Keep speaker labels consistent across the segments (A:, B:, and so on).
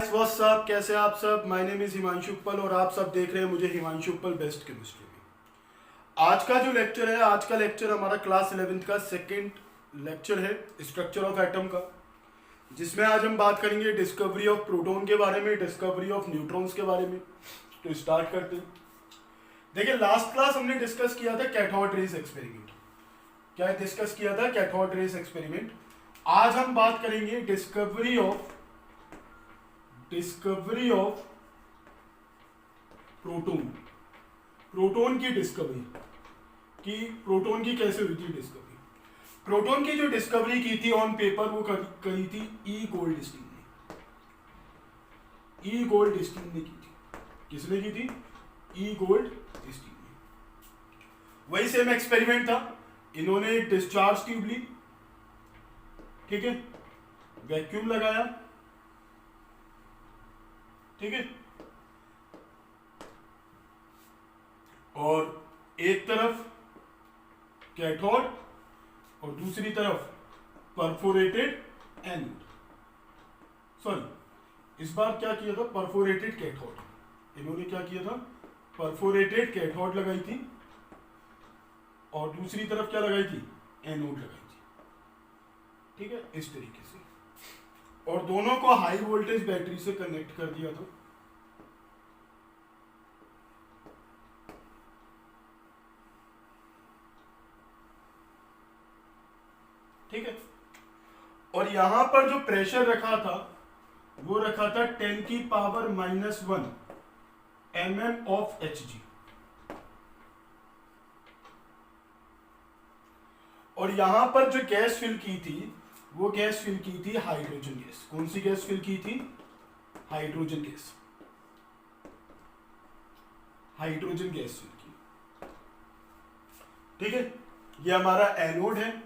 A: Guys what's up, कैसे आप सब। माय नेम इज हिमांशु उपल और आप सब देख रहे हैं मुझे हिमांशु उपल बेस्ट केमिस्ट्री में। आज का जो लेक्चर है, आज का लेक्चर हमारा क्लास 11th का सेकंड लेक्चर है स्ट्रक्चर ऑफ एटम का, जिसमें आज हम बात करेंगे डिस्कवरी ऑफ प्रोटॉन के बारे में, डिस्कवरी ऑफ न्यूट्रॉन्स के बारे में। तो स्टार्ट करते हैं। देखिए लास्ट क्लास हमने डिस्कस किया था कैथोड रेज एक्सपेरिमेंट। क्या डिस्कस किया था? Cathode rays experiment. आज हम बात करेंगे डिस्कवरी ऑफ प्रोटॉन। प्रोटॉन की डिस्कवरी कि प्रोटॉन की कैसे हुई थी डिस्कवरी। प्रोटॉन की जो डिस्कवरी की थी ऑन पेपर वो करी थी ई गोल्डस्टीन ने। ई गोल्डस्टीन ने की थी। किसने की थी? ई गोल्डस्टीन ने। वही सेम एक्सपेरिमेंट था। इन्होंने एक डिस्चार्ज ट्यूब ली, ठीक है, वैक्यूम लगाया, ठीक है, और एक तरफ कैथोड और दूसरी तरफ परफोरेटेड एनोड। सॉरी, इस बार क्या किया था? Perforated cathode. इन्होंने क्या किया था? परफोरेटेड कैथोड लगाई थी और दूसरी तरफ क्या लगाई थी? एनोड लगाई थी, ठीक है, इस तरीके से। और दोनों को हाई वोल्टेज बैटरी से कनेक्ट कर दिया था। ठीक है, और यहां पर जो प्रेशर रखा था वो रखा था 10 की पावर -1 mm ऑफ Hg। और यहां पर जो गैस फिल की थी वो गैस फिल की थी हाइड्रोजन गैस। कौन सी गैस फिल की थी? Hydrogen gas. Hydrogen gas fill की, ठीक है। ये हमारा एनोड है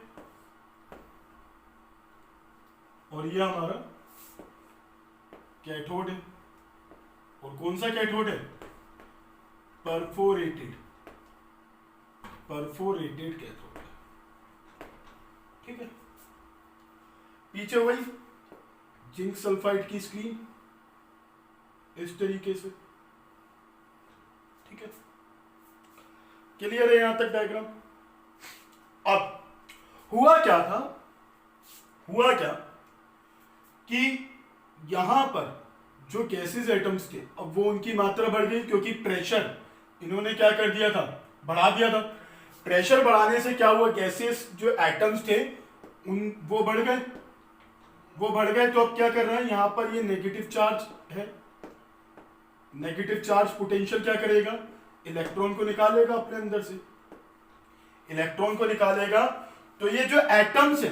A: और ये हमारा कैथोड है। और कौन सा कैथोड है? परफोरेटेड कैथोड है, ठीक है। पीछे वही जिंक सल्फाइड की स्क्रीन इस तरीके से, ठीक है। क्लियर है यहां तक डायग्राम? अब हुआ क्या था? हुआ क्या कि यहां पर जो गैसेस एटम्स थे, अब वो उनकी मात्रा बढ़ गई क्योंकि प्रेशर इन्होंने क्या कर दिया था? बढ़ा दिया था। प्रेशर बढ़ाने से क्या हुआ? गैसेस जो एटम्स थे वो बढ़ गए। तो अब क्या कर रहा है? यहां पर ये नेगेटिव चार्ज है। नेगेटिव चार्ज पोटेंशियल क्या करेगा? इलेक्ट्रॉन को निकालेगा अपने अंदर से। इलेक्ट्रॉन को निकालेगा तो ये जो एटम्स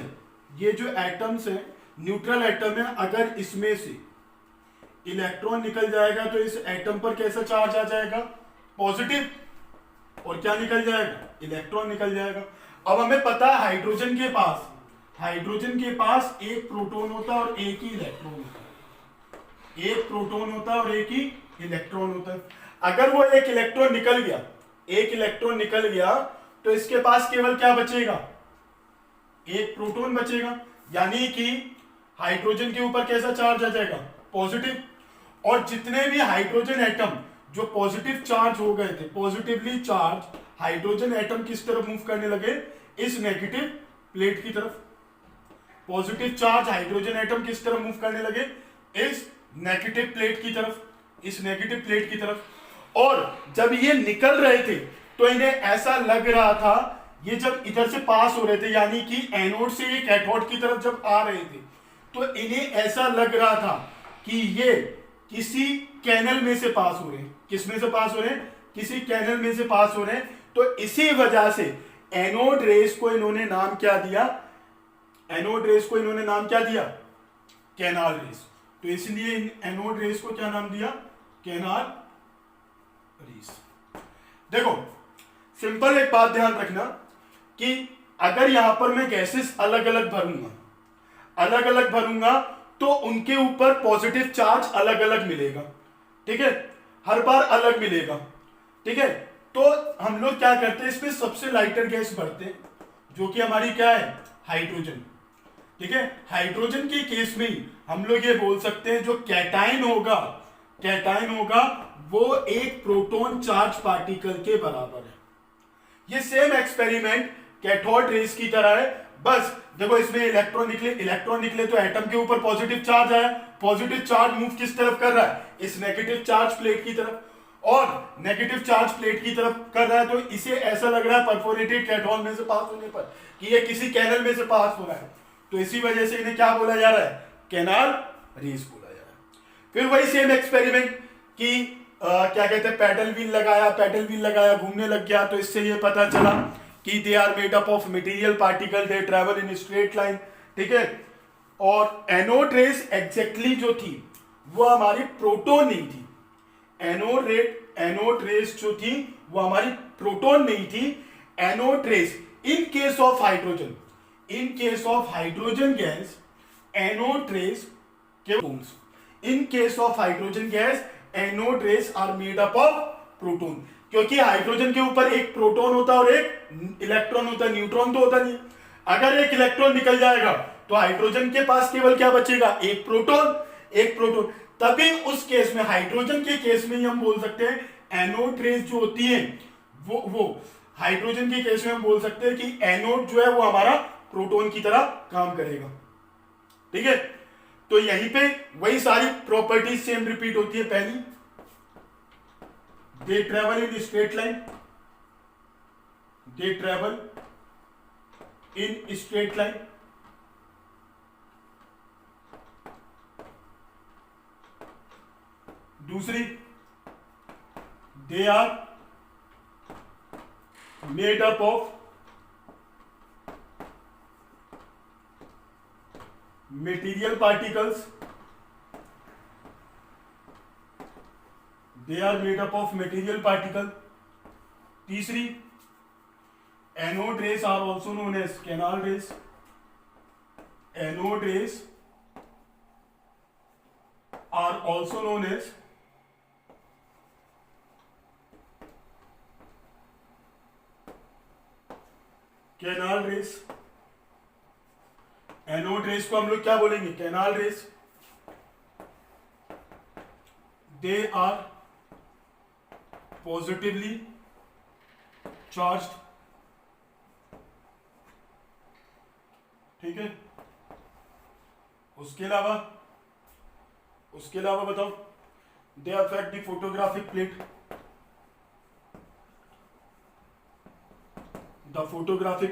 A: हैं न्यूट्रल एटम है, अगर इसमें से इलेक्ट्रॉन निकल जाएगा तो इस एटम पर कैसा चार्ज आ जाएगा? पॉजिटिव। और क्या निकल जाएगा? इलेक्ट्रॉन निकल जाएगा। अब हमें पता है हाइड्रोजन के पास एक प्रोटॉन होता है और एक ही इलेक्ट्रॉन होता है। एक प्रोटॉन होता है और एक ही इलेक्ट्रॉन होता है। अगर वो एक इलेक्ट्रॉन निकल गया तो इसके पास केवल क्या बचेगा? एक प्रोटॉन बचेगा। यानी कि हाइड्रोजन के ऊपर कैसा चार्ज आ जाएगा? पॉजिटिव। और जितने भी हाइड्रोजन एटम जो पॉजिटिव चार्ज हो गए थे, पॉजिटिवली चार्ज हाइड्रोजन एटम किस तरफ मूव करने लगे? इस नेगेटिव प्लेट की तरफ। पॉजिटिव चार्ज हाइड्रोजन एटम किस तरफ मूव करने लगे? इस नेगेटिव प्लेट की तरफ। और जब ये निकल रहे थे तो इन्हें ऐसा लग रहा था, ये जब इधर से पास हो रहे थे, यानी कि एनोड से ये कैथोड की तरफ जब आ रहे थे, तो इन्हें ऐसा लग रहा था कि ये किसी कैनल में से पास हो रहे हैं। किस में से पास हो रहे हैं? किसी कैनल में से पास हो रहे हैं। तो इसी वजह से एनोड रेस को इन्होंने नाम क्या दिया? Canal rays. तो इसलिए एनोड रेस को क्या नाम दिया? Canal race. देखो सिंपल एक बात ध्यान रखना कि अगर यहां पर मैं गैसेस अलग अलग भरूंगा तो उनके ऊपर पॉजिटिव चार्ज अलग अलग मिलेगा, ठीक है, हर बार अलग मिलेगा, ठीक है। तो हम लोग क्या करते हैं, इसमें सबसे लाइटर गैस भरते हैं जो कि हमारी क्या है? हाइड्रोजन। ठीक है, हाइड्रोजन के केस में ही हम लोग ये बोल सकते हैं जो कैटायन होगा वो एक प्रोटॉन चार्ज पार्टिकल के बराबर है। ये सेम एक्सपेरिमेंट कैथोड रेस की तरह है, बस देखो इसमें इलेक्ट्रॉन निकले तो एटम के ऊपर पॉजिटिव चार्ज आया, पॉजिटिव चार्ज मूव किस तरफ कर रहा है, इस नेगेटिव चार्ज प्लेट की तरफ, और नेगेटिव चार्ज प्लेट की तरफ कर रहा है, तो इसे ऐसा लग रहा है परफोरेटेड कैथोड में से पास होने पर कि ये किसी कैनल में से पास हो रहा है, तो इसी वजह से इन्हें क्या बोला जा रहा है, कैनाल रेस बोला जा रहा है। फिर वही सेम एक्सपेरिमेंट कि क्या कहते हैं, पैडल व्हील लगाया घूमने लग गया, तो इससे ये पता चला कि they are made up of material particle, they travel in straight line, ठीक है। और एनोड रेस एग्जैक्टली जो थी वो हमारी प्रोटॉन नहीं थी, एनोड रेस जो थी वो हमारी प्रोटॉन नहीं थी। Anode rays in case of hydrogen gas, anode rays के in case of hydrogen gas anode rays are made up of proton, क्योंकि हाइड्रोजन के ऊपर एक प्रोटॉन होता है और एक इलेक्ट्रॉन होता है, न्यूट्रॉन तो होता नहीं। अगर एक इलेक्ट्रॉन निकल जाएगा तो हाइड्रोजन के पास केवल क्या बचेगा, एक प्रोटॉन। तभी उस केस में, हाइड्रोजन के केस में ही हम बोल सकते हैं एनोड रेस जो होती है वो हाइड्रोजन के केस में हम बोल सकते हैं कि एनोड जो है वो हमारा प्रोटॉन की तरह काम करेगा, ठीक है। तो यहीं पे वही सारी प्रॉपर्टीज सेम रिपीट होती है। पहली, they travel in straight line, दूसरी, they are made up of material particles, they are made up of material particle। तीसरी, anode rays are also known as canal rays, anode rays are also known as canal rays। Anode rays को हम लोग क्या बोलेंगे, canal rays. They are positively charged, ठीक है। उसके अलावा बताओ, they affect the photographic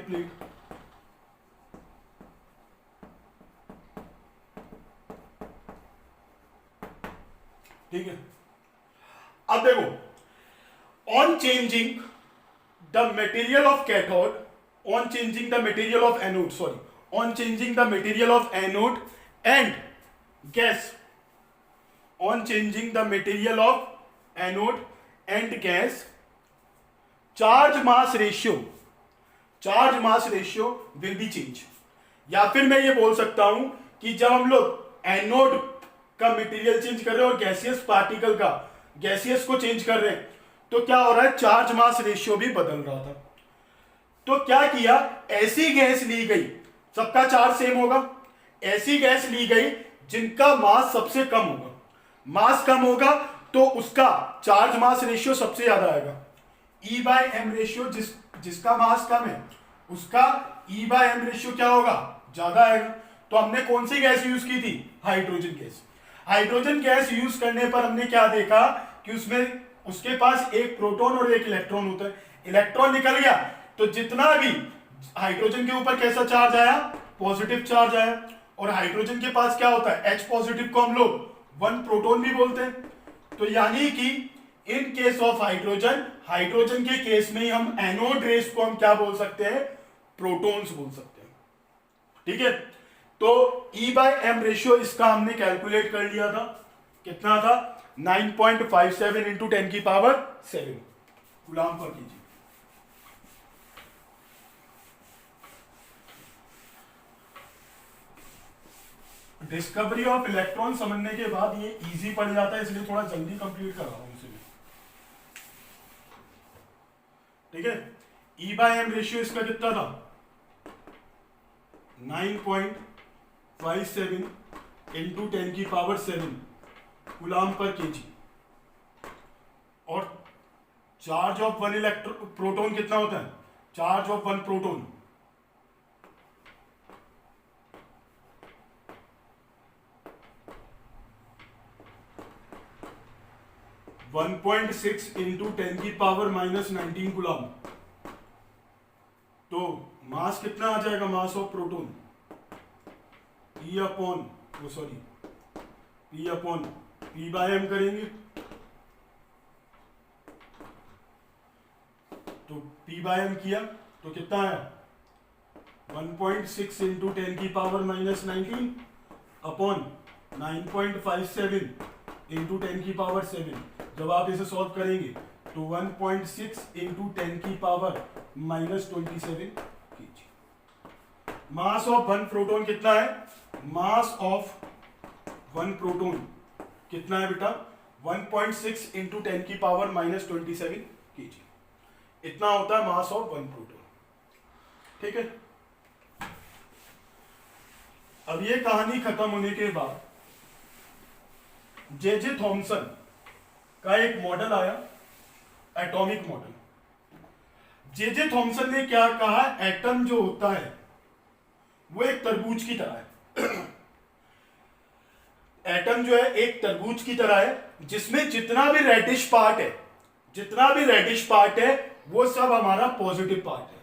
A: plate, ठीक है। अब देखो, on changing the material of cathode, on changing the material of anode and gas, on changing the material of anode and gas, charge mass ratio will be change. या फिर मैं ये बोल सकता हूं कि जब हम लोग एनोड का मटेरियल चेंज कर रहे हैं और गैसियस पार्टिकल का, गैसियस को चेंज कर रहे हैं, तो क्या हो रहा है, चार्ज मास रेशियो भी बदल रहा था। तो क्या किया, ऐसी गैस ली गई, सबका चार्ज सेम होगा, ऐसी गैस ली गई जिनका मास सबसे कम होगा, मास कम होगा तो उसका चार्ज मास रेशियो सबसे ज्यादा आएगा। E/m रेशियो, जिसका मास कम है उसका E/m रेशियो क्या होगा, ज्यादा आएगा। तो हमने कौन सी गैस यूज की थी, हाइड्रोजन गैस यूज करने पर हमने क्या देखा कि उसमें उसके पास एक प्रोटॉन और एक इलेक्ट्रॉन होता है। इलेक्ट्रॉन निकल गया तो जितना भी हाइड्रोजन के ऊपर कैसा चार्ज आया, पॉजिटिव चार्ज आया, और हाइड्रोजन के पास क्या होता है, H पॉजिटिव को हम लोग 1 प्रोटॉन भी बोलते हैं। तो यानी कि इन केस ऑफ हाइड्रोजन के केस में हम एनोड रेस को हम क्या बोल सकते हैं, प्रोटॉन्स बोल सकते हैं, ठीक है। तो E/m रेशियो इसका हमने कैलकुलेट कर लिया था, कितना था, 9.57 इंटू 10 की पावर 7 गुलाम पर कीजिए। डिस्कवरी ऑफ इलेक्ट्रॉन समझने के बाद ये इजी पड़ जाता है, इसलिए थोड़ा जल्दी कंप्लीट कर रहा हूं इसे, ठीक है। E/m रेशियो इसका कितना था, 9.57 इंटू 10 की पावर 7 कूलाम पर केजी। और चार्ज ऑफ वन प्रोटॉन कितना होता है? Charge of one proton 1.6 into 10 की पावर -19 कूलाम। तो मास कितना आ जाएगा? Mass of proton P upon P by M करेंगे तो P बाय M किया तो कितना आया? 1.6 इंटू 10 की पावर -19 अपॉन 9.57 इंटू 10 की पावर 7। जब आप इसे सॉल्व करेंगे तो 1.6 इंटू 10 की पावर -27 कीजिए। मास ऑफ वन प्रोटॉन कितना है? मास ऑफ वन प्रोटॉन कितना है बेटा? 1.6 इंटू 10 की पावर -27 कीजिए। इतना होता है मास ऑफ वन प्रोटॉन। ठीक है, अब ये कहानी खत्म होने के बाद जे थॉमसन का एक मॉडल आया, एटॉमिक मॉडल। जे थॉमसन ने क्या कहा? एटम जो होता है वो एक तरबूज की तरह है। एटम जो है एक तरबूज की तरह है, जिसमें जितना भी रेडिश पार्ट है वो सब हमारा पॉजिटिव पार्ट है।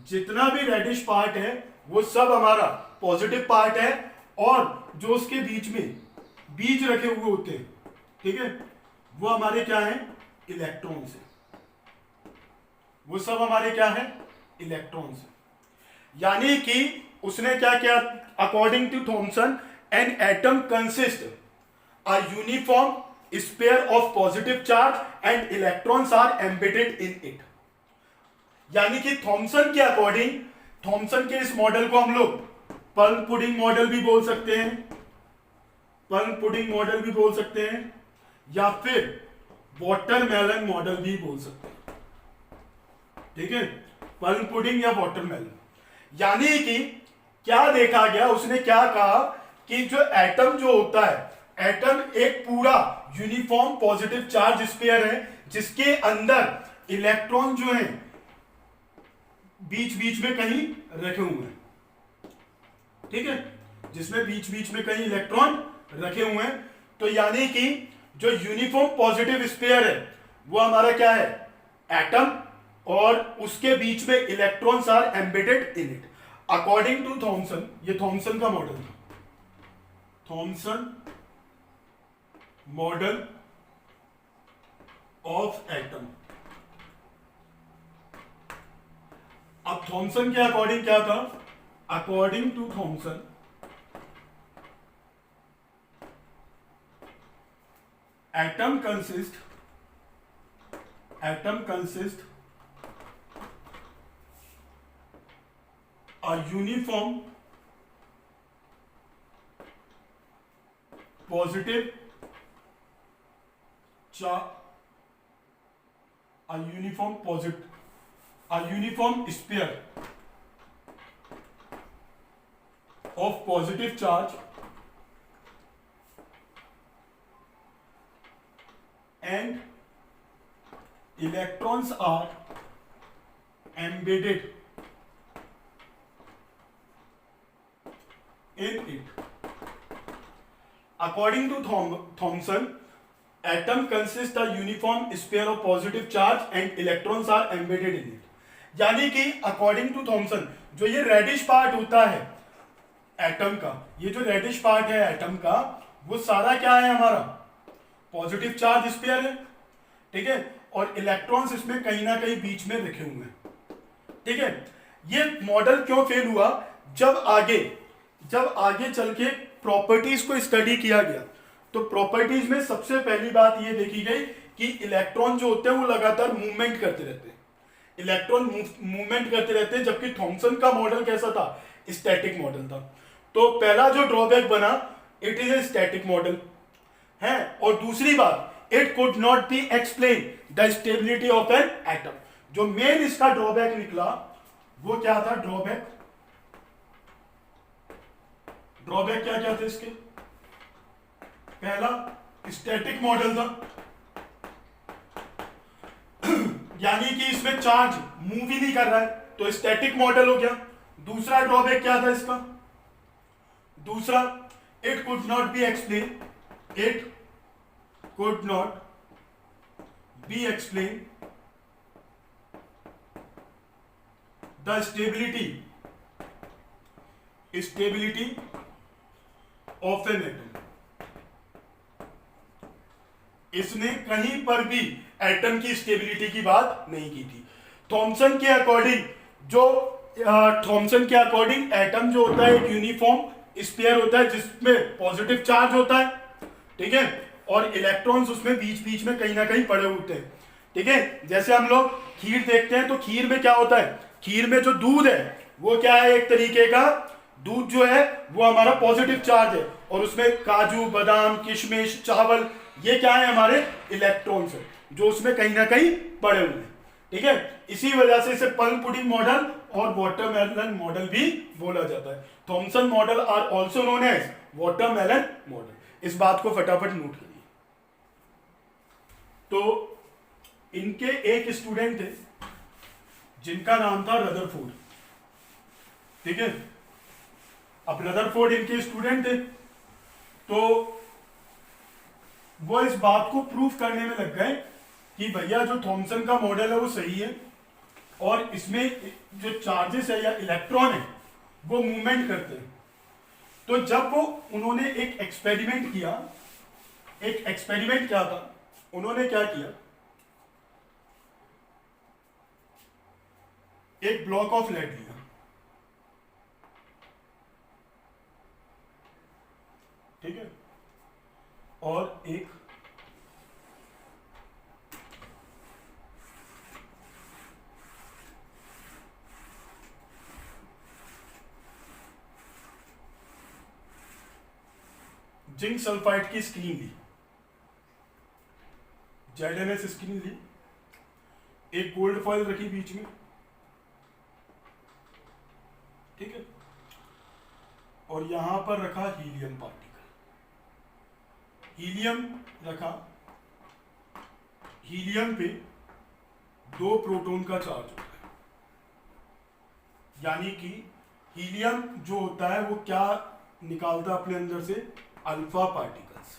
A: जितना भी रेडिश पार्ट है वो सब हमारा पॉजिटिव पार्ट है, और जो उसके बीच में बीज रखे हुए होते हैं, ठीक है, वो हमारे क्या है? इलेक्ट्रॉन्स है। वो सब हमारे क्या है? इलेक्ट्रॉन्स है। यानी कि उसने क्या किया? According to Thomson, an atom consist a uniform sphere of positive charge and electrons are embedded in it. यानी कि थॉमसन के अकॉर्डिंग, थॉमसन के इस मॉडल को हम लोग पल्म पुडिंग मॉडल भी बोल सकते हैं, पल्म पुडिंग मॉडल भी बोल सकते हैं, या फिर वाटरमेलन मॉडल भी बोल सकते हैं। ठीक है, पल्म पुडिंग या वाटरमेलन। यानी कि क्या देखा गया? उसने क्या कहा कि जो एटम जो होता है, एटम एक पूरा यूनिफॉर्म पॉजिटिव चार्ज स्फीयर है, जिसके अंदर इलेक्ट्रॉन जो है बीच बीच में कहीं रखे हुए हैं। ठीक है, जिसमें बीच बीच में कहीं इलेक्ट्रॉन रखे हुए हैं। तो यानी कि जो यूनिफॉर्म पॉजिटिव स्फीयर है वो हमारा क्या है? एटम, और उसके बीच में electrons are embedded in it. According to Thomson, ये थॉमसन का मॉडल था, थॉमसन मॉडल ऑफ एटम। अब थॉमसन के अकॉर्डिंग क्या था? According to Thomson, atom consist a uniform positive a uniform sphere of positive charge and electrons are embedded in it. According to Thomson, atom consists a uniform sphere of positive charge and electrons are embedded in it. यानी कि according to Thomson, जो ये reddish part होता है atom का, ये जो reddish part है एटम का, वो सारा क्या है? हमारा पॉजिटिव चार्ज स्फीयर है। ठीक है, और इलेक्ट्रॉन्स इसमें कहीं ना कहीं बीच में रखे हुए हैं। ठीक है, ये मॉडल क्यों फेल हुआ? जब आगे चल के प्रॉपर्टीज को स्टडी किया गया, तो प्रॉपर्टीज में सबसे पहली बात ये देखी गई कि इलेक्ट्रॉन जो होते हैं वो लगातार मूवमेंट करते रहते हैं, इलेक्ट्रॉन मूवमेंट करते रहते हैं। जबकि थॉमसन का मॉडल कैसा था? स्टैटिक मॉडल था। तो पहला जो ड्रॉबैक बना, it is a static model है। और दूसरी बात, it could not be explain the stability of an atom. जो मेन इसका ड्रॉबैक निकला वो क्या था? ड्रॉबैक ड्रॉबैक क्या क्या थे इसके? पहला, स्टैटिक मॉडल था, यानी कि इसमें चार्ज मूव ही नहीं कर रहा है, तो स्टैटिक मॉडल हो गया। दूसरा ड्रॉबैक क्या था इसका? दूसरा, it could not be explain, it could not be explain the stability of an atom. इसने कहीं पर भी एटम की स्टेबिलिटी की बात नहीं की थी। थॉमसन के अकॉर्डिंग एटम जो होता है एक यूनिफॉर्म स्फीयर होता है जिसमें पॉजिटिव चार्ज होता है, ठीक है, और इलेक्ट्रॉन्स उसमें बीच बीच में कहीं ना कहीं पड़े होते हैं, ठीक है। जैसे हम लोग खीर देखते हैं तो खीर में क्या होता है? खीर में जो दूध है वो क्या है? एक तरीके का दूध जो है वो हमारा पॉजिटिव चार्ज है, और उसमें काजू, बादाम, किशमिश, चावल, ये क्या है? हमारे इलेक्ट्रॉन्स है जो उसमें कहीं ना कहीं पड़े हुए हैं, ठीक है। इसी वजह से इसे पल्प पुडिंग मॉडल और वाटरमेलन मॉडल भी बोला जाता है। Thomson model are also known as watermelon model. इस बात को फटाफट नोट करिए। तो इनके एक स्टूडेंट थे जिनका नाम था रदरफोर्ड, ठीक है। अब रदरफोर्ड इनके स्टूडेंट थे, तो वो इस बात को प्रूफ करने में लग गए कि भैया जो थॉमसन का मॉडल है वो सही है, और इसमें जो चार्जेस है या इलेक्ट्रॉन है वो मूवमेंट करते हैं। तो जब उन्होंने एक एक्सपेरिमेंट किया था, उन्होंने क्या किया? एक ब्लॉक ऑफ लेड लिया, ठीक है, और एक जिंक सल्फाइड की स्क्रीन ली, ZnS स्क्रीन ली, एक गोल्ड फॉइल रखी बीच में, ठीक है, और यहां पर रखा हीलियम पार्टिकल। हीलियम रखा, हीलियम पे 2 प्रोटॉन का चार्ज होता है, यानी कि हीलियम जो होता है वो क्या निकालता है अपने अंदर से? Alpha particles.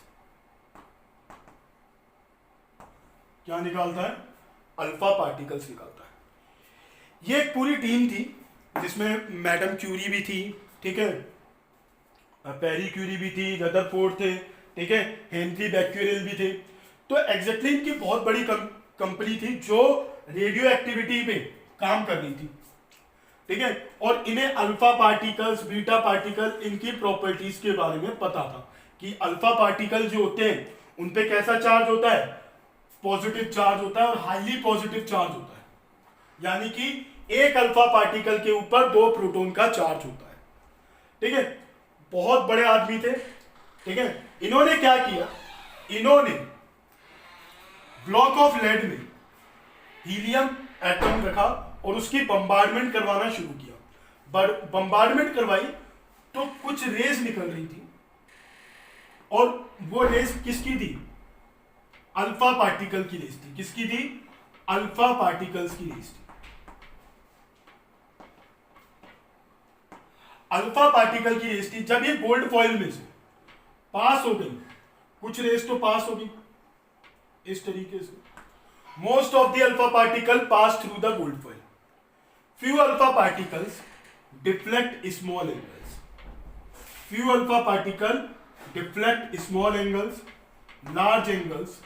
A: क्या निकालता है? अल्फा पार्टिकल्स निकालता है। ये एक पूरी टीम थी जिसमें मैडम क्यूरी भी थी, ठीक है, पेरी क्यूरी भी थी, रदरफोर्ड थे, ठीक है, हेनरी बैक्यूरेल भी थे। तो एग्जैक्टली इनकी बहुत बड़ी कंपनी थी जो रेडियो एक्टिविटी पे काम कर रही थी, ठीक है, और इन्हें अल्फा पार्टिकल्स, बीटा पार्टिकल, इनकी प्रॉपर्टीज के बारे में पता था कि अल्फा पार्टिकल जो होते हैं उन पे कैसा चार्ज होता है? पॉजिटिव चार्ज होता है, और हाईली पॉजिटिव चार्ज होता है, यानी कि एक अल्फा पार्टिकल के ऊपर 2 प्रोटॉन का चार्ज होता है, ठीक है। बहुत बड़े आदमी थे, ठीक है। इन्होंने क्या किया? इन्होंने ब्लॉक ऑफ लेड में हीलियम एटम रखा और उसकी बम्बार्डमेंट करवाना शुरू किया। बम्बार्डमेंट करवाई तो कुछ रेज निकल रही थी, और वो रेज किसकी थी? अल्फा पार्टिकल की रेज थी। किसकी थी? अल्फा पार्टिकल्स की रेज थी। अल्फा पार्टिकल की रेज थी। जब ये गोल्ड फॉइल में से पास हो गई, कुछ रेज तो पास होगी इस तरीके से, most of the alpha particle pass through the gold foil, few alpha particles deflect small angles, few alpha particle deflect small angles, large angles,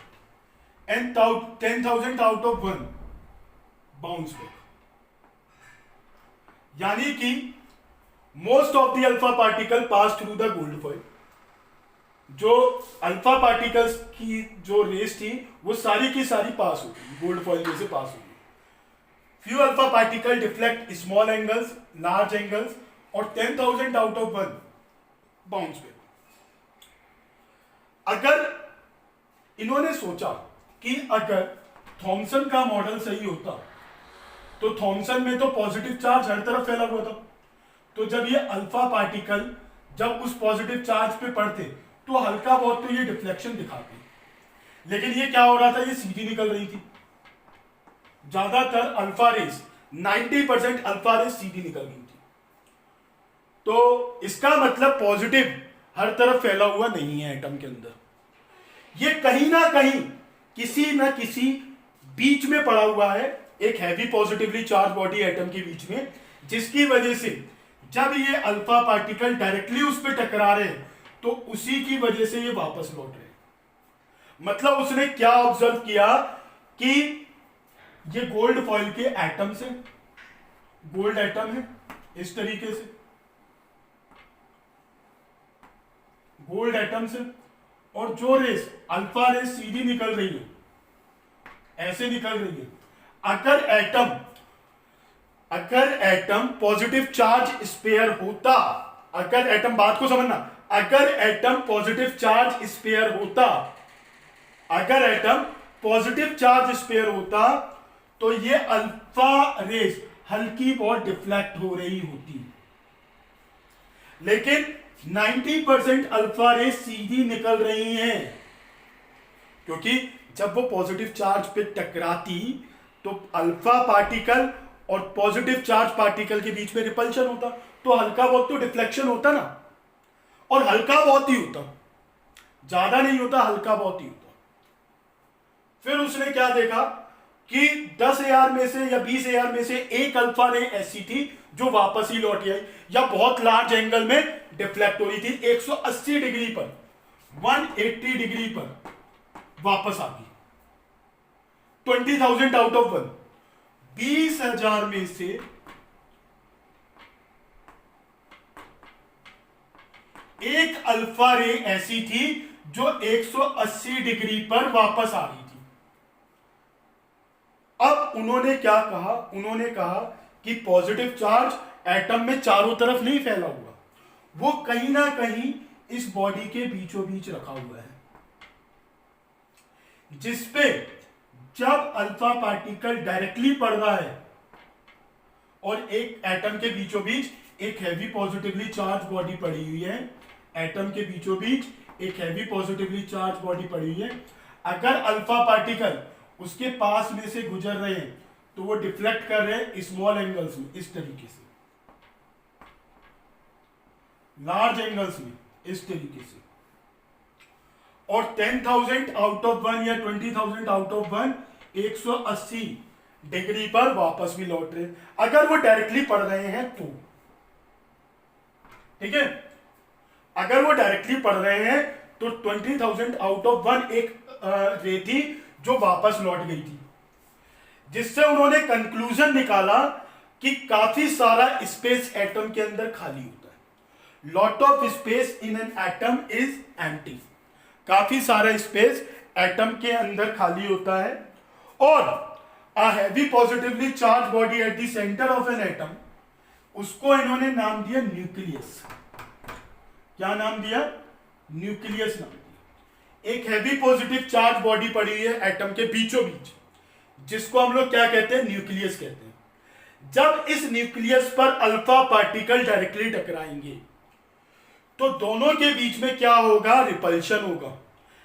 A: and 10,000 out of 1 bounce back. यानी कि most of the alpha particle pass through the gold foil. जो alpha particles की जो race थी वो सारी की सारी पास हो गई, गोल्ड फॉइल में से पास हो गई। Few alpha particle deflect small angles, large angles, और 10,000 आउट ऑफ 1 बाउंस बैक। अगर इन्होंने सोचा कि अगर थॉमसन का मॉडल सही होता तो थॉमसन में तो पॉजिटिव चार्ज हर तरफ फैला हुआ था, तो जब ये अल्फा पार्टिकल जब उस पॉजिटिव चार्ज पे पड़ते तो हल्का बहुत तो ये डिफ्लेक्शन दिखाते, लेकिन ये क्या हो रहा था, ये सीधी निकल रही थी। ज्यादातर अल्फा रेस 90% अल्फा रेस सीधी निकल रही थी। तो इसका मतलब पॉजिटिव हर तरफ फैला हुआ नहीं है एटम के अंदर, ये कहीं ना कहीं किसी ना किसी बीच में पड़ा हुआ है, एक heavy positively charge body atom के बीच में, जिसकी वजह से जब ये अल्फा पार्टिकल डायरेक्टली उस पर टकरा रहे हैं तो उसी की वजह से ये वापस लौट रहे हैं। मतलब उसने क्या ऑब्जर्व किया कि ये गोल्ड फॉइल के एटम से, गोल्ड एटम है इस तरीके से, गोल्ड एटम से, और जो रेस अल्फा रेस सीधी निकल रही है, ऐसे निकल रही है। अगर एटम पॉजिटिव चार्ज स्पेयर होता, अगर एटम, बात को समझना, अगर एटम पॉजिटिव चार्ज स्पेयर होता, अगर एटम पॉजिटिव चार्ज स्पेयर होता तो ये अल्फा रेस हल्की बहुत डिफ्लेक्ट हो रही होती, लेकिन 90% अल्फा रेस सीधी निकल रही हैं, क्योंकि जब वो पॉजिटिव चार्ज पे टकराती तो अल्फा पार्टिकल और पॉजिटिव चार्ज पार्टिकल के बीच में रिपल्शन होता, तो हल्का बहुत तो डिफ्लेक्शन होता ना, और हल्का बहुत ही होता, ज्यादा नहीं होता, हल्का बहुत ही होता। फिर उसने क्या देखा कि 10,000 में से या 20,000 में से एक अल्फा रे ऐसी थी जो वापस ही लौट आई, या बहुत लार्ज एंगल में डिफ्लेक्ट हो रही थी, 180 डिग्री पर, 180 डिग्री पर वापस आ गई। 20,000 आउट ऑफ 1, 20,000 में से एक अल्फा रे ऐसी थी जो 180 डिग्री पर वापस आ रही थी। अब उन्होंने क्या कहा, उन्होंने कहा कि पॉजिटिव चार्ज एटम में चारों तरफ नहीं फैला हुआ, वो कहीं ना कहीं इस बॉडी के बीचों बीच रखा हुआ है, जिसपे जब अल्फा पार्टिकल डायरेक्टली पड़ रहा है और एक एटम के बीचों बीच एक हैवी पॉजिटिवली चार्ज बॉडी पड़ी हुई है, एटम के बीचों बीच एक हैवी पॉजिटिवली चार्ज बॉडी पड़ी हुई है, अगर अल्फा पार्टिकल उसके पास में से गुजर रहे हैं तो वो डिफ्लेक्ट कर रहे हैं स्मॉल एंगल्स में, इस तरीके से, लार्ज एंगल्स में इस तरीके से, और 10,000 आउट ऑफ 1 या 20,000 आउट ऑफ 1 180 डिग्री पर वापस भी लौट रहे, अगर वो डायरेक्टली पढ़ रहे हैं तो, ठीक है, अगर वो डायरेक्टली पढ़ रहे हैं तो 20,000 आउट ऑफ 1 एक रे थी जो वापस लौट गई थी, जिससे उन्होंने कंक्लूजन निकाला कि काफी सारा स्पेस एटम के अंदर खाली होता है। Lot of space in an atom is empty, काफी सारा स्पेस एटम के अंदर खाली होता है, और a heavy positively charge body at the centre of an atom, उसको इन्होंने नाम दिया न्यूक्लियस। क्या नाम दिया? न्यूक्लियस नाम दिया। एक हैवी पॉजिटिव चार्ज बॉडी पड़ी हुई है एटम के बीचों बीच, जिसको हम लोग क्या कहते हैं? न्यूक्लियस कहते हैं। जब इस न्यूक्लियस पर अल्फा पार्टिकल डायरेक्टली टकराएंगे तो दोनों के बीच में क्या होगा? रिपल्शन होगा,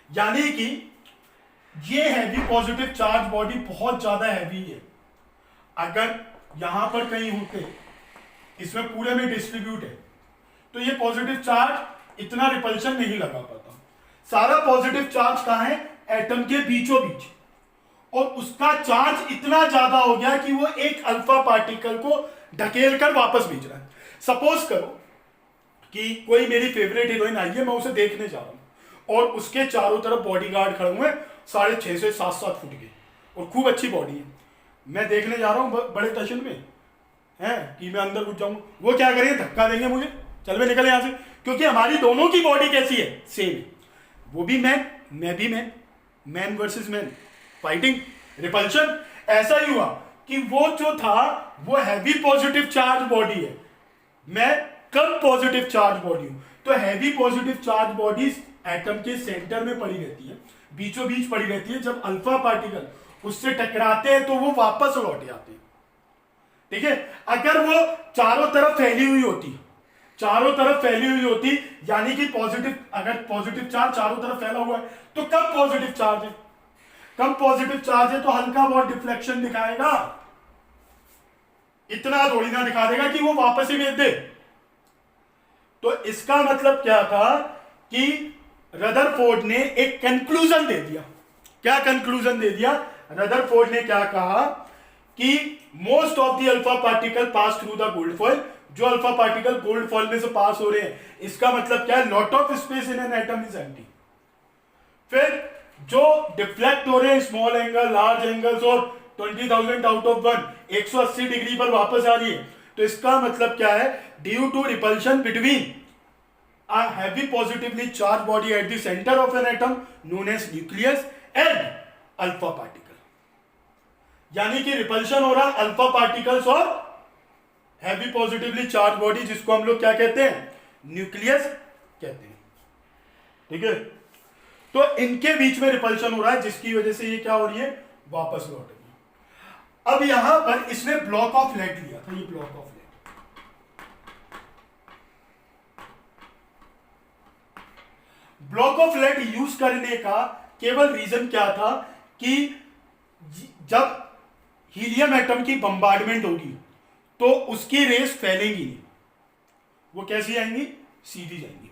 A: यानी कि ये हैवी पॉजिटिव चार्ज बॉडी बहुत ज्यादा हैवी है। अगर यहां पर कहीं होते, इसमें पूरे में डिस्ट्रीब्यूट है, तो ये पॉजिटिव चार्ज इतना रिपल्शन नहीं लगा पाता। सारा पॉजिटिव चार्ज कहां है? एटम के बीचों बीच, और उसका चार्ज इतना ज्यादा हो गया कि वो एक अल्फा पार्टिकल को ढकेल कर वापस भेज रहा है। सपोज करो कि कोई मेरी फेवरेट हीरोइन आई है, मैं उसे देखने जा रहा हूं और उसके चारों तरफ बॉडीगार्ड खड़े हुए, 6.5 से 7 फुट के, और खूब अच्छी बॉडी है। मैं देखने जा रहा हूं बड़े टशन में है कि मैं अंदर घुस जाऊंगा, वो क्या करेंगे? धक्का देंगे मुझे, चल मैं निकल यहां से, क्योंकि हमारी दोनों की बॉडी कैसी है? सेम है। वो भी मैन, मैं भी man, man versus man, fighting, repulsion. ऐसा ही हुआ कि वो जो था वो हैवी पॉजिटिव चार्ज बॉडी है, मैं कम पॉजिटिव चार्ज बॉडी हूं। तो heavy positive charge body atom के सेंटर में पड़ी रहती है, बीचों बीच पड़ी रहती है। जब अल्फा पार्टिकल उससे टकराते हैं तो वो वापस लौट जाते हैं, ठीक है। अगर वो चारों तरफ फैली हुई होती, चारों तरफ फैली हुई होती, यानी कि पॉजिटिव, अगर पॉजिटिव चार्ज चारों तरफ फैला हुआ है तो कब पॉजिटिव चार्ज है, कम पॉजिटिव चार्ज है तो हल्का बहुत डिफ्लेक्शन दिखाएगा, इतना थोड़ी ना दिखा देगा कि वो वापस ही भेज दे। तो इसका मतलब क्या था कि रदरफोर्ड ने एक कंक्लूजन दे दिया। क्या कंक्लूजन दे दिया? रदरफोर्ड ने क्या कहा कि most of the alpha particle pass through the gold foil, जो अल्फा पार्टिकल गोल्ड फॉइल में से पास हो रहे हैं, इसका मतलब क्या है? Lot of space in an atom is empty. फिर जो डिफ्लेक्ट हो रहे हैं स्मॉल एंगल, लार्ज एंगल्स और 20,000 आउट ऑफ 1 180 डिग्री पर वापस आ रही है, तो इसका मतलब क्या है? Due to repulsion between a heavy positively charged body at the center of an atom known as nucleus and alpha particle, यानी कि रिपल्शन हो रहा है अल्फा पार्टिकल्स और हैवी पॉजिटिवली चार्ज बॉडी, जिसको हम लोग क्या कहते हैं? न्यूक्लियस कहते हैं। ठीक है, तो इनके बीच में रिपल्शन हो रहा है, जिसकी वजह से ये क्या हो रही है? वापस लौट रही है। अब यहां पर इसने ब्लॉक ऑफ लाइट लिया था, ये block of light, block of light use करने का केवल रीजन क्या था कि जब हीलियम एटम की बम्बार्डमेंट होगी तो उसकी रेस फैलेंगी नहीं, वो कैसी आएंगी? सीधी जाएंगी।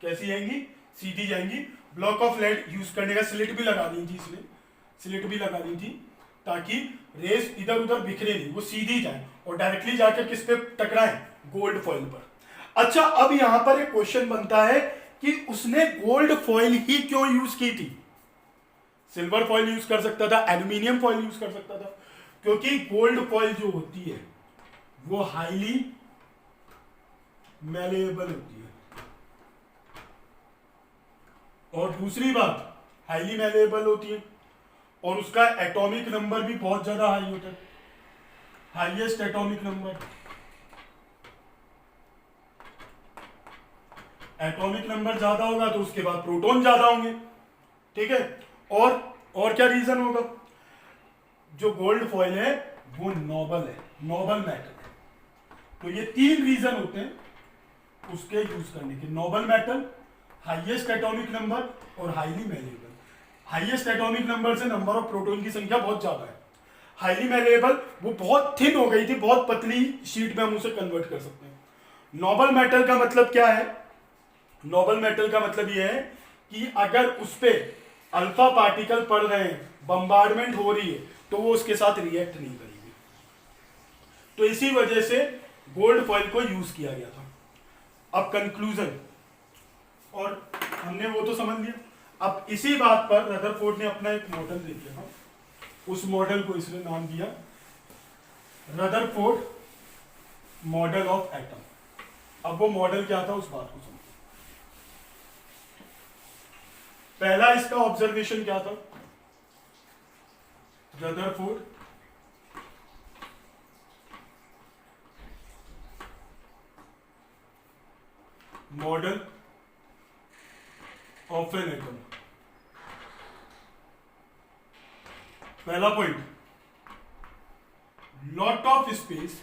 A: कैसी आएंगी? सीधी जाएंगी। ब्लॉक ऑफ लाइट यूज करने का स्लिट भी लगा दी थी इसने, स्लिट भी लगा दी थी ताकि रेस इधर उधर बिखरे नहीं, वो सीधी जाए और डायरेक्टली जाकर किस पे टकराए? गोल्ड फॉइल पर। अच्छा, अब यहां पर एक क्वेश्चन बनता है कि उसने गोल्ड फॉइल ही क्यों यूज की थी? सिल्वर फॉइल यूज कर सकता था, एल्यूमिनियम फॉइल यूज कर सकता था, क्योंकि गोल्ड फॉइल जो होती है वो हाईली मैलेबल होती है, और दूसरी बात हाईली मैलेबल होती है और उसका एटॉमिक नंबर भी बहुत ज्यादा हाई होता है, highest atomic number. Atomic number ज्यादा होगा तो उसके बाद प्रोटॉन ज्यादा होंगे। ठीक है, और क्या रीजन होगा? जो गोल्ड फॉइल है वो नोबल है, नोबल मेटल है। तो ये 3 रीजन होते हैं उसके यूज करने के। Noble metal, highest atomic number और highly malleable. Highest atomic number से नंबर ऑफ प्रोटॉन की संख्या बहुत ज्यादा है। हाईली मैलेबल वो बहुत थिन हो गई थी, बहुत पतली शीट में हम उसे कन्वर्ट कर सकते हैं। नोबल मेटल का मतलब क्या है? नोबल मेटल का मतलब यह है कि अगर उस पे अल्फा पार्टिकल पड़ रहे हैं, बम्बार्डमेंट हो रही है, तो वो उसके साथ रिएक्ट नहीं करेगी। तो इसी वजह से गोल्ड फॉइल को यूज किया गया था। अब कंक्लूजन, और हमने वो तो समझ लिया। अब इसी बात पर रदरफोर्ड ने अपना एक मॉडल दे दिया था, उस मॉडल को इसने नाम दिया रदरफोर्ड मॉडल ऑफ एटम। अब वो मॉडल क्या था उस बात को समझो। पहला इसका ऑब्जर्वेशन क्या था? Rutherford model of an atom. पहला point, lot of space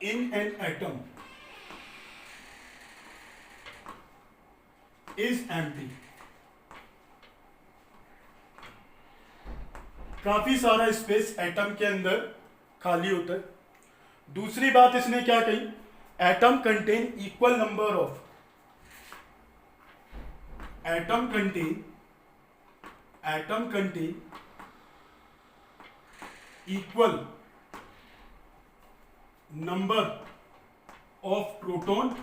A: in an atom is empty. काफी सारा स्पेस एटम के अंदर खाली होता है। दूसरी बात इसने क्या कही? Atom contain equal number of atom contain equal number of proton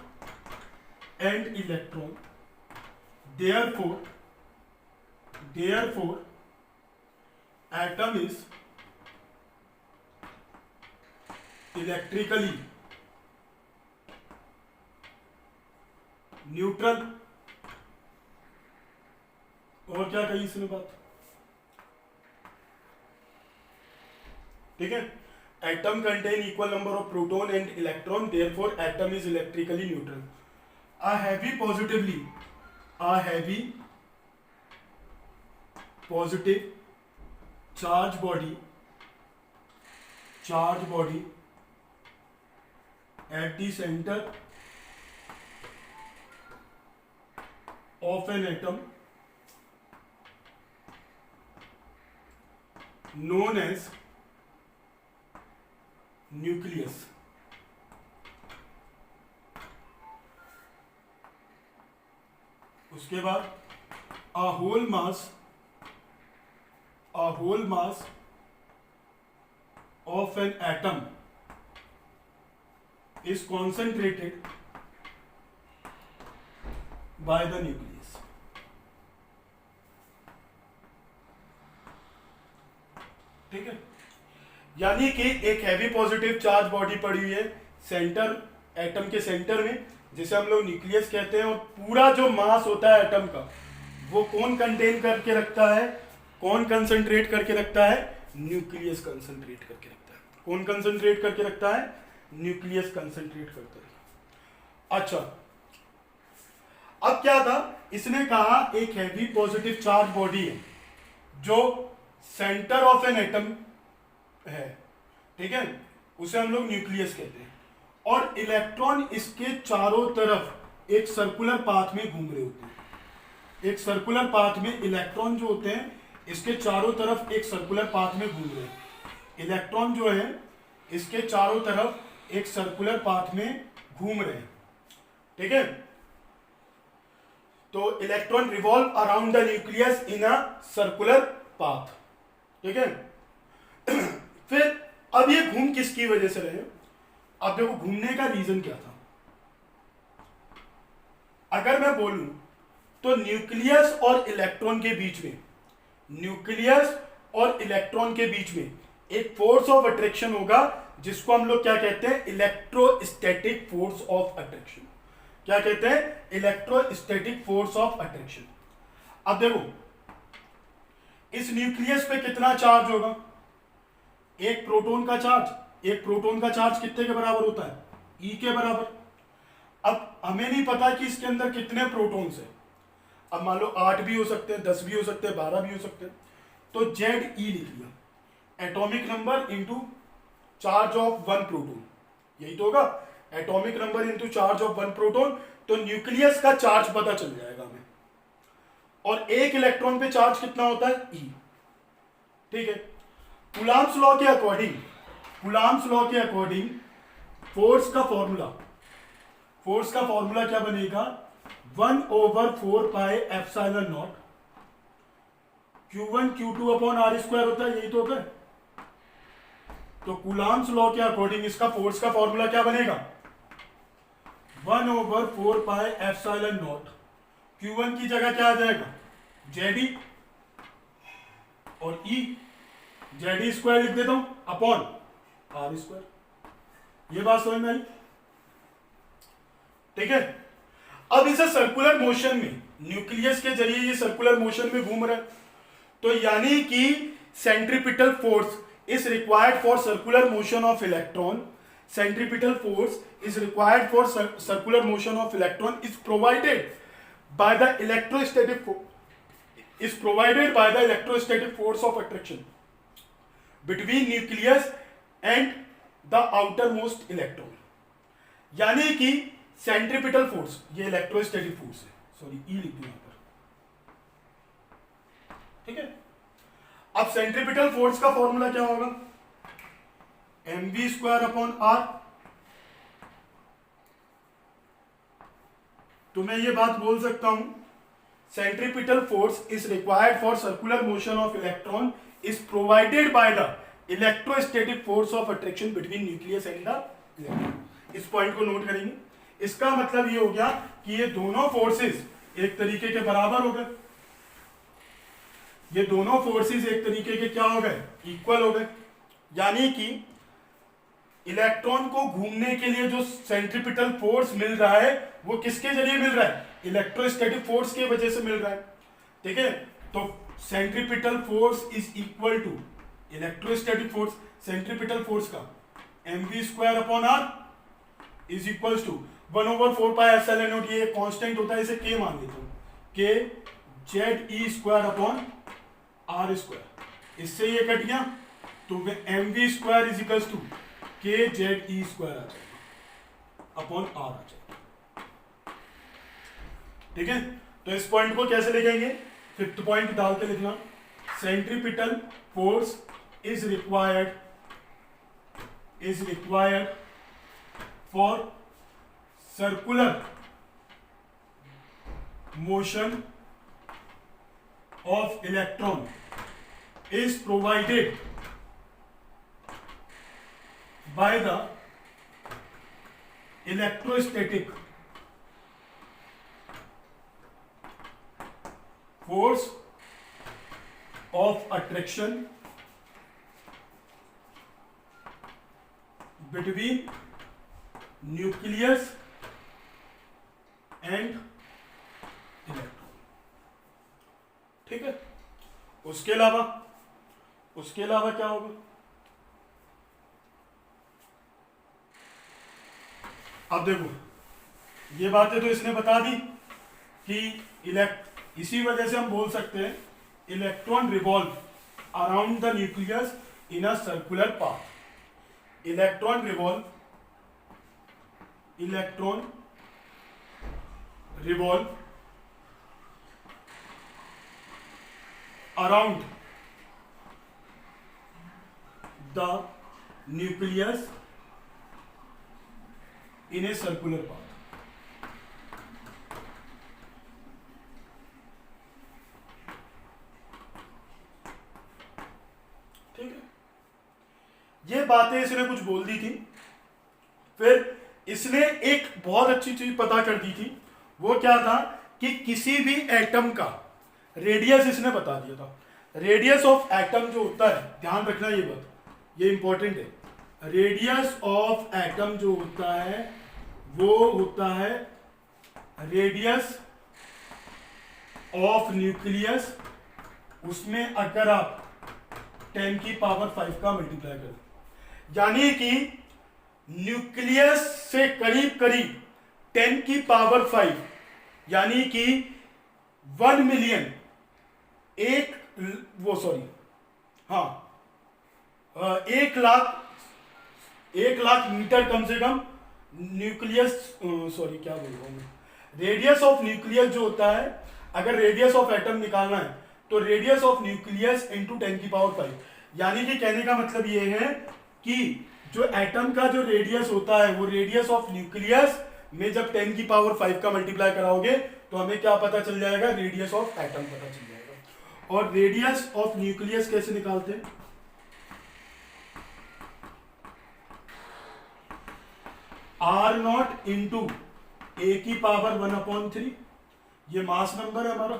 A: and electron, therefore atom is electrically neutral। और क्या कही इसने बात? ठीक है, atom contain equal number of proton and electron, therefore atom is electrically neutral। a heavy positive charge body charge body at the center of an atom known as nucleus. उसके बाद a whole mass of an atom is concentrated by the nucleus. ठीक है, यानी कि एक heavy positive charge body पड़ी हुई है सेंटर, एटम के सेंटर में, जिसे हम लोग न्यूक्लियस कहते हैं, और पूरा जो मास होता है एटम का वो कौन कंटेन करके रखता है, कौन कंसंट्रेट करके रखता है, न्यूक्लियस कंसंट्रेट करके रखता है। कौन कंसंट्रेट करके रखता है, न्यूक्लियस कंसंट्रेट करता है। अच्छा, अब क्या था, इसने कहा एक हैवी पॉजिटिव चार्ज बॉडी है जो सेंटर ऑफ एन एटम है, ठीक है, उसे हम लोग न्यूक्लियस कहते हैं, और इलेक्ट्रॉन इसके चारों तरफ एक सर्कुलर पाथ में घूम रहे होते हैं। एक सर्कुलर पाथ में इलेक्ट्रॉन जो होते हैं इसके चारों तरफ एक सर्कुलर पाथ में घूम रहे हैं। इलेक्ट्रॉन जो है इसके चारों तरफ एक सर्कुलर पाथ में घूम रहे हैं, ठीक है। तो electron revolve around the nucleus in a circular path, ठीक है। फिर अब ये घूम किसकी वजह से रहे, अब देखो घूमने का रीजन क्या था। अगर मैं बोलूं तो न्यूक्लियस और इलेक्ट्रॉन के बीच में, न्यूक्लियस और इलेक्ट्रॉन के बीच में एक फोर्स ऑफ अट्रैक्शन होगा जिसको हम लोग क्या कहते हैं, इलेक्ट्रोस्टैटिक फोर्स ऑफ अट्रैक्शन। क्या कहते हैं, इलेक्ट्रोस्टैटिक फोर्स ऑफ अट्रैक्शन। अब देखो इस न्यूक्लियस पे कितना चार्ज होगा, एक प्रोटॉन का चार्ज, एक प्रोटॉन का चार्ज कितने के बराबर होता है, ई के बराबर। अब हमें नहीं पता कि इसके अंदर कितने प्रोटॉन्स हैं, अब मान लो 8 भी हो सकते हैं, 10 भी हो सकते हैं, 12 भी हो सकते हैं, तो जेड ई लिख लिया, atomic number into charge of one proton, यही तो होगा, atomic number into charge of one proton. तो न्यूक्लियस का चार्ज पता चल जाएगा हमें, और एक इलेक्ट्रॉन पे चार्ज कितना होता है, ई, ठीक है। कूलॉम्स लॉ के अकॉर्डिंग, कूलॉम्स लॉ के अकॉर्डिंग फोर्स का फॉर्मूला क्या बनेगा, 1/4 pi epsilon naught Q1 Q2 upon R square होता है, यही तो होता है। तो कूलॉम्स लॉ के अकॉर्डिंग इसका फोर्स का फॉर्मूला क्या बनेगा, 1/4 पाई एप्सिलॉन नॉट, Q1 की जगह क्या आ जाएगा, जेडी, और ई जेडी स्क्वायर लिख देता हूं अपॉन आर स्क्वायर। ये बात समझ में आई, ठीक है। अब इसे सर्कुलर मोशन में, न्यूक्लियस के जरिए ये सर्कुलर मोशन में घूम रहा है, तो यानी कि centripetal force is required for circular motion of electron, centripetal force is required for circular motion of electron is provided by the electrostatic force of attraction between nucleus and the outer most electron. यानी कि centripetal force, ये electrostatic force है, sorry ई लिख दिया यहां पर, ठीक है। अब सेंट्रीपिटल फोर्स का फॉर्मूला क्या होगा, mv² अपॉन आर। तो मैं ये बात बोल सकता हूं, centripetal force is required for circular motion of electron is provided by the electrostatic force of attraction between nucleus and the electron. इस पॉइंट को नोट करेंगे। इसका मतलब ये हो गया कि ये दोनों फोर्सेस एक तरीके के बराबर हो गए, ये दोनों फोर्सेस एक तरीके के क्या हो गए, इक्वल हो गए। यानी कि इलेक्ट्रॉन को घूमने के लिए जो सेंट्रीपिटल फोर्स मिल रहा है वो किसके जरिए मिल रहा है, इलेक्ट्रोस्टैटिक फोर्स के वजह से मिल रहा है, ठीक है। तो centripetal force is equal to electrostatic force, centripetal force का mv² upon R is equal to 1/4 pi epsilon naught, ये कांस्टेंट होता है, इसे k मान लेता हूं, k ZE² upon R square. इससे ये कट गया, तो M V square is equal to K Z E square आ जाएगा अपॉन आर आ जाएगा। ठीक है, तो इस पॉइंट को कैसे लिखेंगे, फिफ्थ पॉइंट डाल के लिखना, centripetal force is required for circular motion of electron is provided by the electrostatic force of attraction between nucleus and electron। ठीक है, उसके अलावा क्या होगा, अब देखो ये बातें तो इसने बता दी कि इसी वजह से हम बोल सकते हैं electron revolve around the nucleus in a circular path. Electron revolve around the nucleus in a circular path। ठीक है, ये बातें इसने कुछ बोल दी थी। फिर इसने एक बहुत अच्छी चीज पता कर दी थी, वो क्या था कि किसी भी एटम का रेडियस इसने बता दिया था। रेडियस ऑफ एटम जो होता है, ध्यान रखना ये बात, ये इंपॉर्टेंट है। रेडियस ऑफ एटम जो होता है वो होता है रेडियस ऑफ न्यूक्लियस, उसमें अगर आप 10 की पावर 5 का मल्टीप्लाई करें, यानी कि न्यूक्लियस से करीब 10 की पावर 5 यानी कि 1 मिलियन एक लाख मीटर कम से कम न्यूक्लियस, क्या बोल रहा हूं, रेडियस ऑफ न्यूक्लियस जो होता है, अगर रेडियस ऑफ एटम निकालना है तो रेडियस ऑफ न्यूक्लियस इंटू 10 की पावर 5, यानी कि कहने का मतलब ये है कि जो एटम का जो रेडियस होता है वो रेडियस ऑफ न्यूक्लियस में जब 10 की पावर 5 का मल्टीप्लाई कराओगे तो हमें क्या पता चल जाएगा, रेडियस ऑफ एटम पता चल जाएगा। और रेडियस ऑफ न्यूक्लियस कैसे निकालते हैं, R0 इंटू ए की पावर 1/3, ये मास नंबर है हमारा,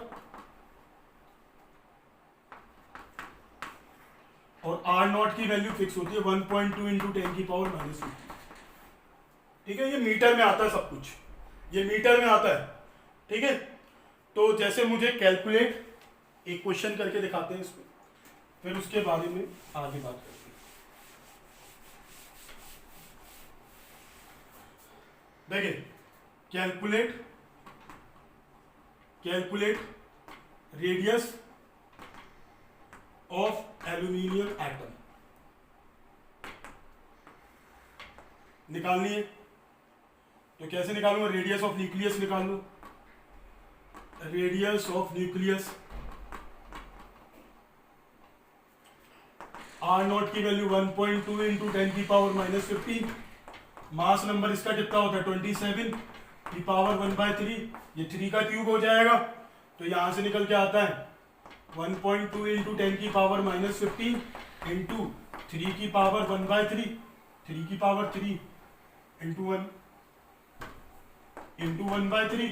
A: और R0 की वैल्यू फिक्स होती है 1.2 इंटू 10 की पावर -2। ठीक है, ये मीटर में आता है सब कुछ, ये मीटर में आता है। ठीक है, तो जैसे मुझे कैलकुलेट एक क्वेश्चन करके दिखाते हैं इसमें, फिर उसके बारे में आगे बात करते हैं। देखिए, calculate radius of aluminium atom निकालनी है, तो कैसे निकालूंगा, रेडियस ऑफ न्यूक्लियस निकाल लो। रेडियस ऑफ न्यूक्लियस R0 की वैल्यू 1.2 इंटू 10 की पावर -15, मास नंबर इसका कितना होता है 27 की पावर 1/3, ये 3 का क्यूब हो जाएगा, तो यहां से निकल के आता है 1.2 इंटू 10 की पावर -15 इंटू 3 की पावर 1/3, 3 की पावर 3 इंटू 1 इंटू 1/3,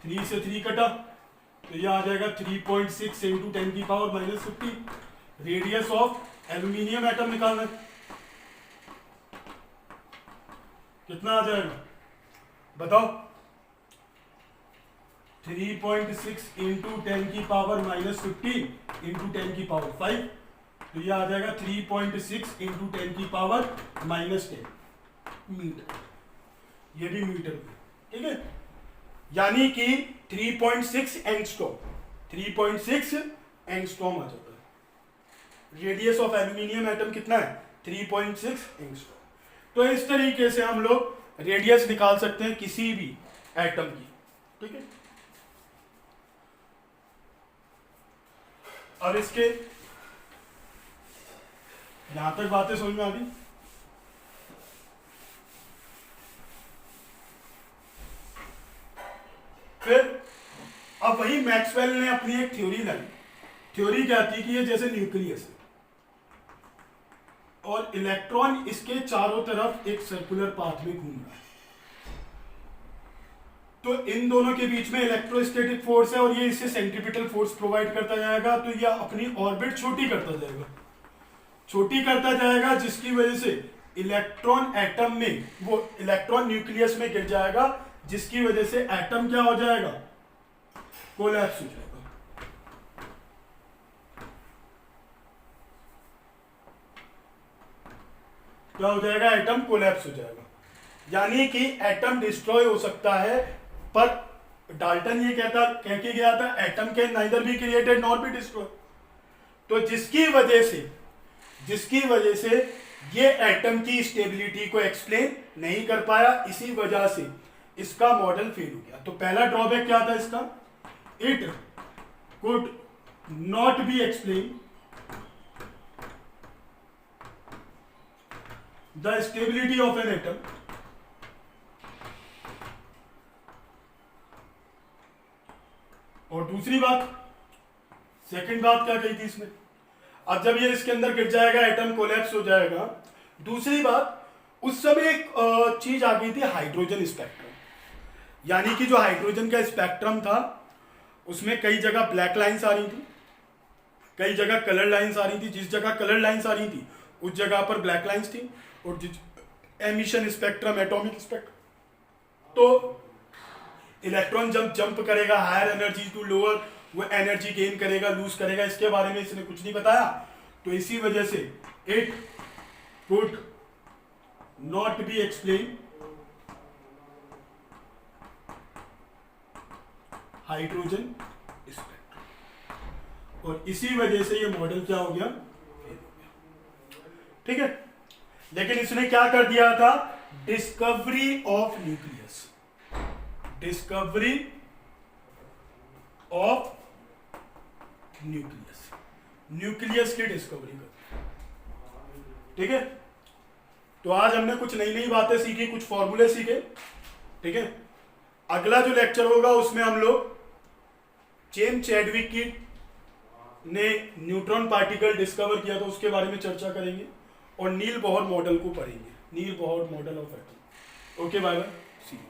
A: 3 से 3 कटा तो ये आ जाएगा 3.6 इंटू 10 की power -15। Radius of aluminium atom निकालना है, कितना आ जाएगा बताओ, 3.6 इंटू 10 की पावर -15 इंटू 10 की पावर 5, तो ये आ जाएगा 3.6 इंटू 10 की पावर -10 मीटर, ये भी मीटर में। ठीक है, यानी कि 3.6 एंगस्ट्रॉम, 3.6 एंगस्ट्रॉम आ जाता है। रेडियस ऑफ एल्यूमिनियम एटम कितना है 3.6 एंगस्ट्रॉम। तो इस तरीके से हम लोग रेडियस निकाल सकते हैं किसी भी एटम की, ठीक है। अब इसके यहां तक बातें समझ में आ गई। फिर अब वही मैक्सवेल ने अपनी एक थ्योरी लाई। थ्योरी क्या थी कि ये जैसे न्यूक्लियस है और इलेक्ट्रॉन इसके चारों तरफ एक सर्कुलर पाथ में घूम रहा है, तो इन दोनों के बीच में इलेक्ट्रोस्टैटिक फोर्स है और ये इससे सेंट्रीपिटल फोर्स प्रोवाइड करता जाएगा, तो ये अपनी ऑर्बिट छोटी करता जाएगा, छोटी करता जाएगा, जिसकी वजह से इलेक्ट्रॉन एटम में, वो इलेक्ट्रॉन न्यूक्लियस में गिर जाएगा, जिसकी वजह से एटम क्या हो जाएगा, कोलैप्स हो जाएगा। क्या हो जाएगा, एटम कोलैप्स हो जाएगा। यानी कि एटम डिस्ट्रॉय हो सकता है, पर डाल्टन ये कह के गया था atom can neither be created nor be destroy. तो जिसकी वजह से ये एटम की स्टेबिलिटी को एक्सप्लेन नहीं कर पाया, इसी वजह से इसका मॉडल फेल हो गया। तो पहला ड्रॉबैक क्या था इसका, it could not be explain the stability of an atom और दूसरी बात, सेकंड बात क्या कही थी इसमें, अब जब ये इसके अंदर गिर जाएगा एटम कोलैप्स हो जाएगा। दूसरी बात, उस समय एक चीज आ गई थी हाइड्रोजन स्पेक्ट्रम, यानी कि जो हाइड्रोजन का स्पेक्ट्रम था उसमें कई जगह ब्लैक लाइंस आ रही थी, कई जगह कलर लाइंस आ रही थी। जिस जगह कलर लाइंस आ रही थी उस जगह पर ब्लैक लाइंस थी, और जिस एमिशन स्पेक्ट्रम, एटॉमिक स्पेक्ट्रम, तो इलेक्ट्रॉन जब जंप करेगा हायर एनर्जी टू लोअर, वो एनर्जी गेन करेगा, लूज करेगा, इसके बारे में इसने कुछ नहीं बताया। तो इसी वजह से it could not be explain hydrogen spectrum, और इसी वजह से ये मॉडल क्या हो गया, ठीक है। लेकिन इसने क्या कर दिया था, discovery of nucleus, discovery of nucleus, nucleus की डिस्कवरी कर, ठीक है। तो आज हमने कुछ नई नई बातें सीखी, कुछ फॉर्मूले सीखे, ठीक है। अगला जो लेक्चर होगा उसमें हम लोग जेम्स चैडविक की ने न्यूट्रॉन पार्टिकल डिस्कवर किया था उसके बारे में चर्चा करेंगे, और नील बोहर मॉडल को पढ़ेंगे, Niels Bohr model of atom. Okay, bye bye, see you.